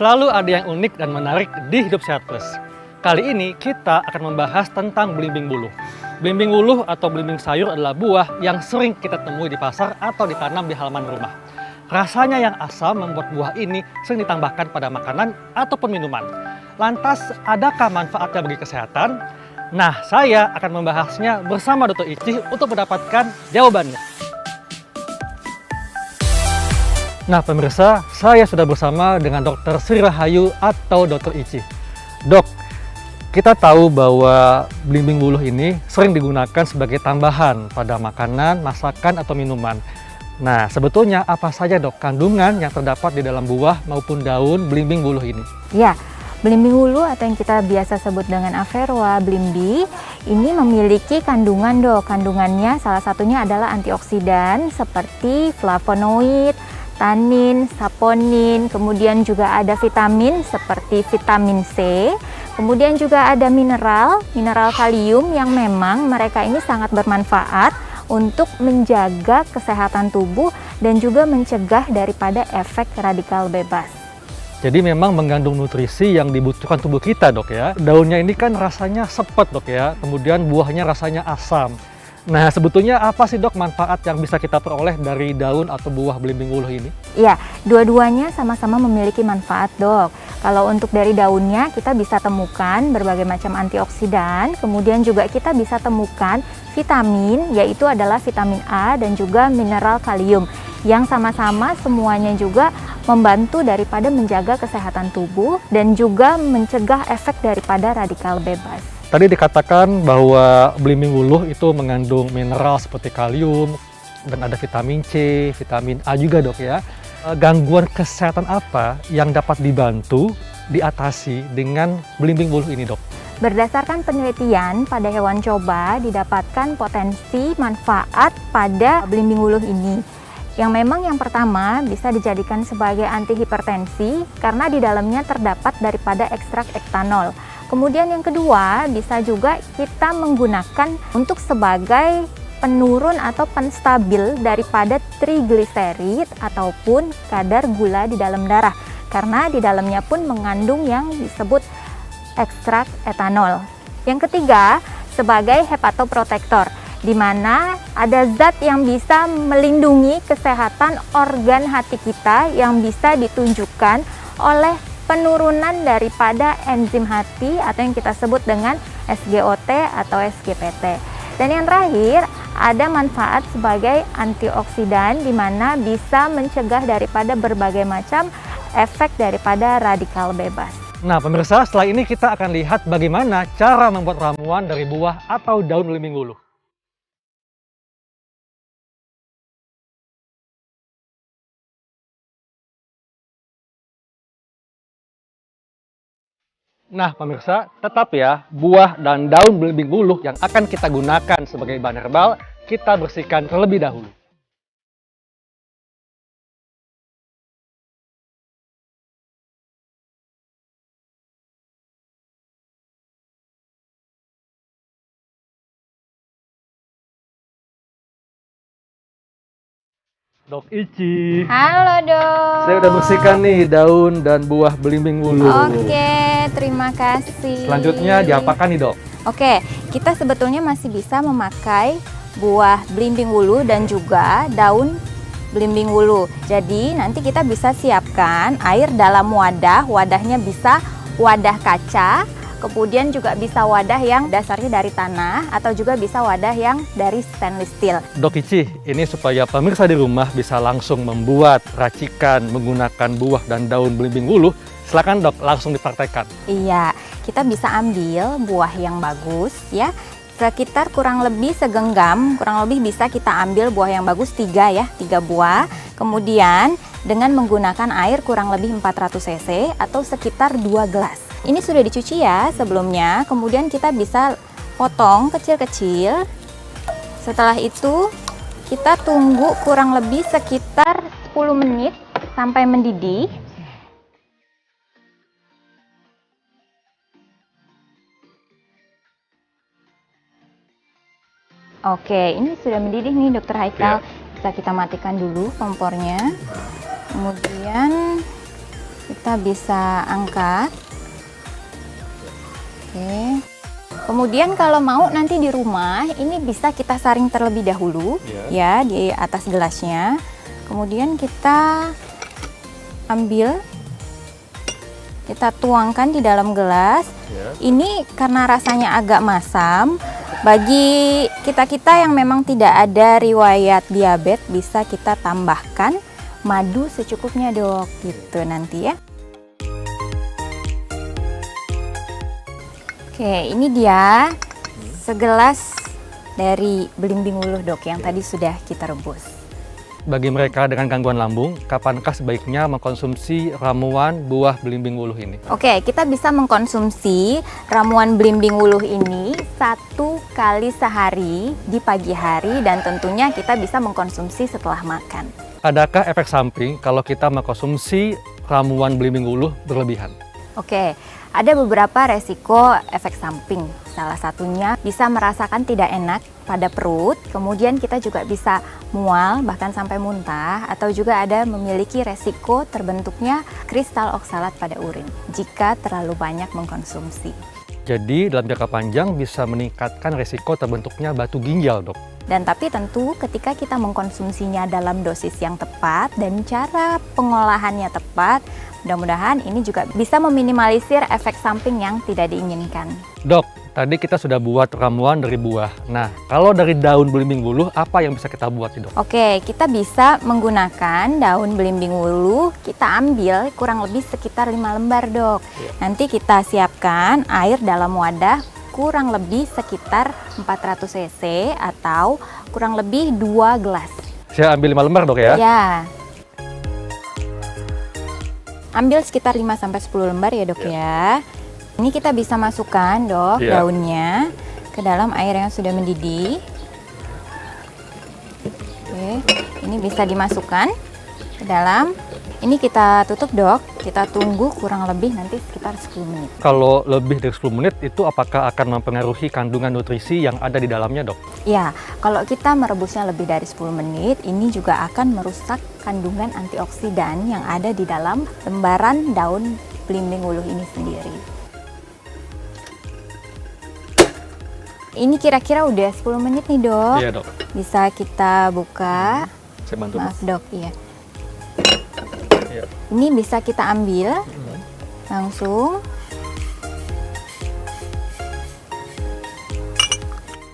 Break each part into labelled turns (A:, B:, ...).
A: Selalu ada yang unik dan menarik di Hidup Sehat Plus. Kali ini kita akan membahas tentang belimbing buluh. Belimbing buluh atau belimbing sayur adalah buah yang sering kita temui di pasar atau ditanam di halaman rumah. Rasanya yang asam membuat buah ini sering ditambahkan pada makanan ataupun minuman. Lantas, adakah manfaatnya bagi kesehatan? Nah, saya akan membahasnya bersama Dr. Ici untuk mendapatkan jawabannya. Nah, pemirsa, saya sudah bersama dengan Dr. Sri Rahayu atau Dr. Ici. Dok, kita tahu bahwa belimbing buluh ini sering digunakan sebagai tambahan pada makanan, masakan, atau minuman. Nah, sebetulnya apa saja dok kandungan yang terdapat di dalam buah maupun daun belimbing buluh ini?
B: Ya, belimbing buluh atau yang kita biasa sebut dengan Averrhoa blimbi ini memiliki kandungan dok. Kandungannya salah satunya adalah antioksidan seperti flavonoid, tanin, saponin, kemudian juga ada vitamin seperti vitamin C, kemudian juga ada mineral kalium yang memang mereka ini sangat bermanfaat untuk menjaga kesehatan tubuh dan juga mencegah daripada efek radikal bebas.
A: Jadi memang mengandung nutrisi yang dibutuhkan tubuh kita dok ya. Daunnya ini kan rasanya sepet dok ya, kemudian buahnya rasanya asam. Nah, sebetulnya apa sih dok manfaat yang bisa kita peroleh dari daun atau buah belimbing buluh ini?
B: Ya, dua-duanya sama-sama memiliki manfaat dok. Kalau untuk dari daunnya kita bisa temukan berbagai macam antioksidan, kemudian juga kita bisa temukan vitamin, yaitu adalah vitamin A dan juga mineral kalium, yang sama-sama semuanya juga membantu daripada menjaga kesehatan tubuh dan juga mencegah efek daripada radikal bebas.
A: Tadi dikatakan bahwa belimbing buluh itu mengandung mineral seperti kalium dan ada vitamin C, vitamin A juga dok ya. Gangguan kesehatan apa yang dapat dibantu diatasi dengan belimbing buluh ini dok?
B: Berdasarkan penelitian pada hewan coba didapatkan potensi manfaat pada belimbing buluh ini. Yang memang yang pertama bisa dijadikan sebagai antihipertensi karena di dalamnya terdapat daripada ekstrak etanol. Kemudian yang kedua bisa juga kita menggunakan untuk sebagai penurun atau penstabil daripada trigliserid ataupun kadar gula di dalam darah. Karena di dalamnya pun mengandung yang disebut ekstrak etanol. Yang ketiga sebagai hepatoprotektor, di mana ada zat yang bisa melindungi kesehatan organ hati kita yang bisa ditunjukkan oleh penurunan daripada enzim hati atau yang kita sebut dengan SGOT atau SGPT. Dan yang terakhir ada manfaat sebagai antioksidan di mana bisa mencegah daripada berbagai macam efek daripada radikal bebas.
A: Nah pemirsa, setelah ini kita akan lihat bagaimana cara membuat ramuan dari buah atau daun belimbing buluh. Nah pemirsa, tetap ya, buah dan daun belimbing buluh yang akan kita gunakan sebagai bahan herbal, kita bersihkan terlebih dahulu. Dok Ici.
B: Halo dok.
A: Saya udah bersihkan nih daun dan buah belimbing buluh.
B: Oke, terima kasih.
A: Selanjutnya diapakan nih dok?
B: Oke, kita sebetulnya masih bisa memakai buah belimbing buluh dan juga daun belimbing buluh. Jadi nanti kita bisa siapkan air dalam wadah. Wadahnya bisa wadah kaca, kemudian juga bisa wadah yang dasarnya dari tanah atau juga bisa wadah yang dari stainless steel.
A: Dok Ici, ini supaya pemirsa di rumah bisa langsung membuat racikan menggunakan buah dan daun belimbing buluh, silakan dok langsung dipraktekkan.
B: Iya, kita bisa ambil buah yang bagus ya. Sekitar kurang lebih segenggam, kurang lebih bisa kita ambil buah yang bagus 3 buah. Kemudian dengan menggunakan air kurang lebih 400 cc atau sekitar 2 gelas. Ini sudah dicuci ya sebelumnya, kemudian kita bisa potong kecil-kecil. Setelah itu kita tunggu kurang lebih sekitar 10 menit sampai mendidih. Oke, ini sudah mendidih nih Dokter Haikal. Bisa kita matikan dulu kompornya. Kemudian Kita bisa angkat. Oke. Kemudian kalau mau nanti di rumah, ini bisa kita saring terlebih dahulu ya di atas gelasnya. Kemudian kita ambil, kita tuangkan di dalam gelas. Ini karena rasanya agak masam, bagi kita-kita yang memang tidak ada riwayat diabetes, bisa kita tambahkan madu secukupnya dok, gitu nanti ya. Oke, ini dia segelas dari belimbing wuluh dok yang tadi sudah kita rebus.
A: Bagi mereka dengan gangguan lambung, kapankah sebaiknya mengkonsumsi ramuan buah belimbing wuluh ini?
B: Oke, kita bisa mengkonsumsi ramuan belimbing wuluh ini 1 kali sehari di pagi hari, dan tentunya kita bisa mengkonsumsi setelah makan.
A: Adakah efek samping kalau kita mengkonsumsi ramuan belimbing wuluh berlebihan?
B: Oke, ada beberapa resiko efek samping. Salah satunya bisa merasakan tidak enak pada perut, kemudian kita juga bisa mual bahkan sampai muntah, atau juga ada memiliki resiko terbentuknya kristal oksalat pada urin jika terlalu banyak mengkonsumsi.
A: Jadi dalam jangka panjang bisa meningkatkan resiko terbentuknya batu ginjal dok.
B: Dan tapi tentu ketika kita mengkonsumsinya dalam dosis yang tepat dan cara pengolahannya tepat, mudah-mudahan ini juga bisa meminimalisir efek samping yang tidak diinginkan.
A: Dok, tadi kita sudah buat ramuan dari buah. Nah, kalau dari daun belimbing wuluh, apa yang bisa kita buat nih dok?
B: Oke, kita bisa menggunakan daun belimbing wuluh, kita ambil kurang lebih sekitar 5 lembar dok. Nanti kita siapkan air dalam wadah kurang lebih sekitar 400 cc atau kurang lebih 2 gelas.
A: Saya ambil 5 lembar dok ya?
B: Ya. Ambil sekitar 5-10 lembar ya dok ya. Ini kita bisa masukkan dok daunnya ke dalam air yang sudah mendidih. Oke, ini bisa dimasukkan ke dalam. Ini kita tutup dok, kita tunggu kurang lebih nanti sekitar 10 menit.
A: Kalau lebih dari 10 menit itu apakah akan mempengaruhi kandungan nutrisi yang ada di dalamnya dok?
B: Ya, kalau kita merebusnya lebih dari 10 menit, ini juga akan merusak kandungan antioksidan yang ada di dalam lembaran daun belimbing wuluh ini sendiri. Ini kira-kira udah 10 menit nih dok.
A: Iya dok.
B: Bisa kita buka.
A: Saya bantu.
B: Maaf dok, iya.
A: Iya.
B: Ini bisa kita ambil langsung.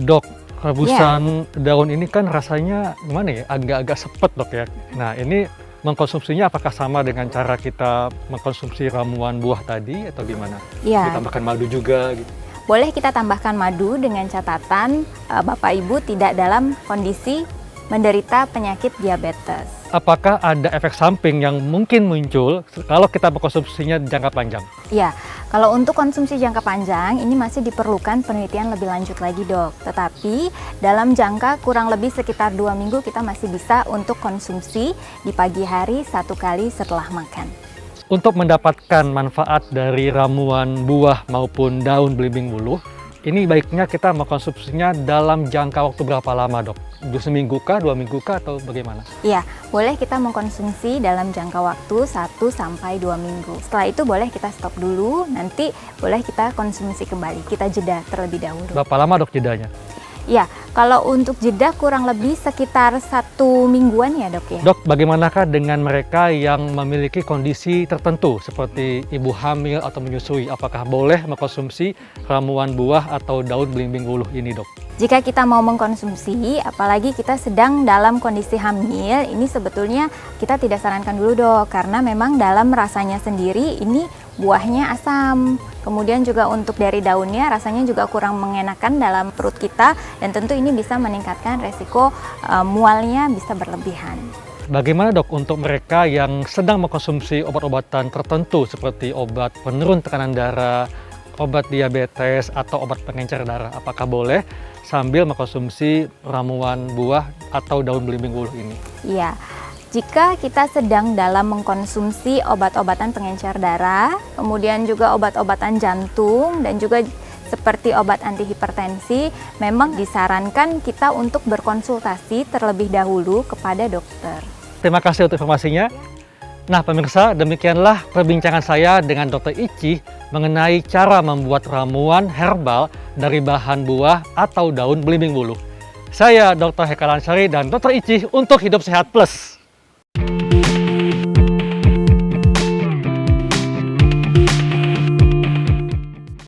A: Dok, rebusan daun ini kan rasanya gimana ya? Agak-agak sepet dok ya. Nah ini mengkonsumsinya apakah sama dengan cara kita mengkonsumsi ramuan buah tadi atau gimana?
B: Iya.
A: Ditambahkan madu juga gitu.
B: Boleh kita tambahkan madu dengan catatan Bapak Ibu tidak dalam kondisi menderita penyakit diabetes.
A: Apakah ada efek samping yang mungkin muncul kalau kita mengkonsumsinya jangka panjang?
B: Ya, kalau untuk konsumsi jangka panjang ini masih diperlukan penelitian lebih lanjut lagi dok. Tetapi dalam jangka kurang lebih sekitar 2 minggu kita masih bisa untuk konsumsi di pagi hari 1 kali setelah makan.
A: Untuk mendapatkan manfaat dari ramuan buah maupun daun belimbing wuluh, ini baiknya kita mengkonsumsinya dalam jangka waktu berapa lama dok? Seminggu kah, 2 minggu kah, atau bagaimana?
B: Iya, boleh kita mengkonsumsi dalam jangka waktu 1-2 minggu. Setelah itu boleh kita stop dulu, nanti boleh kita konsumsi kembali, kita jeda terlebih dahulu.
A: Berapa lama dok jedanya?
B: Ya, kalau untuk jeda kurang lebih sekitar 1 mingguan ya dok ya.
A: Dok, bagaimanakah dengan mereka yang memiliki kondisi tertentu seperti ibu hamil atau menyusui? Apakah boleh mengkonsumsi ramuan buah atau daun belimbing wuluh ini dok?
B: Jika kita mau mengkonsumsi, apalagi kita sedang dalam kondisi hamil, ini sebetulnya kita tidak sarankan dulu dok, karena memang dalam rasanya sendiri ini buahnya asam. Kemudian juga untuk dari daunnya rasanya juga kurang mengenakan dalam perut kita, dan tentu ini bisa meningkatkan resiko mualnya bisa berlebihan.
A: Bagaimana dok untuk mereka yang sedang mengkonsumsi obat-obatan tertentu seperti obat penurun tekanan darah, obat diabetes, atau obat pengencer darah? Apakah boleh sambil mengkonsumsi ramuan buah atau daun belimbing wuluh ini?
B: Iya. Jika kita sedang dalam mengkonsumsi obat-obatan pengencer darah, kemudian juga obat-obatan jantung, dan juga seperti obat antihipertensi, memang disarankan kita untuk berkonsultasi terlebih dahulu kepada dokter.
A: Terima kasih untuk informasinya. Nah pemirsa, demikianlah perbincangan saya dengan Dr. Ici mengenai cara membuat ramuan herbal dari bahan buah atau daun belimbing buluh. Saya Dr. Heka Lansari dan Dr. Ici untuk Hidup Sehat Plus.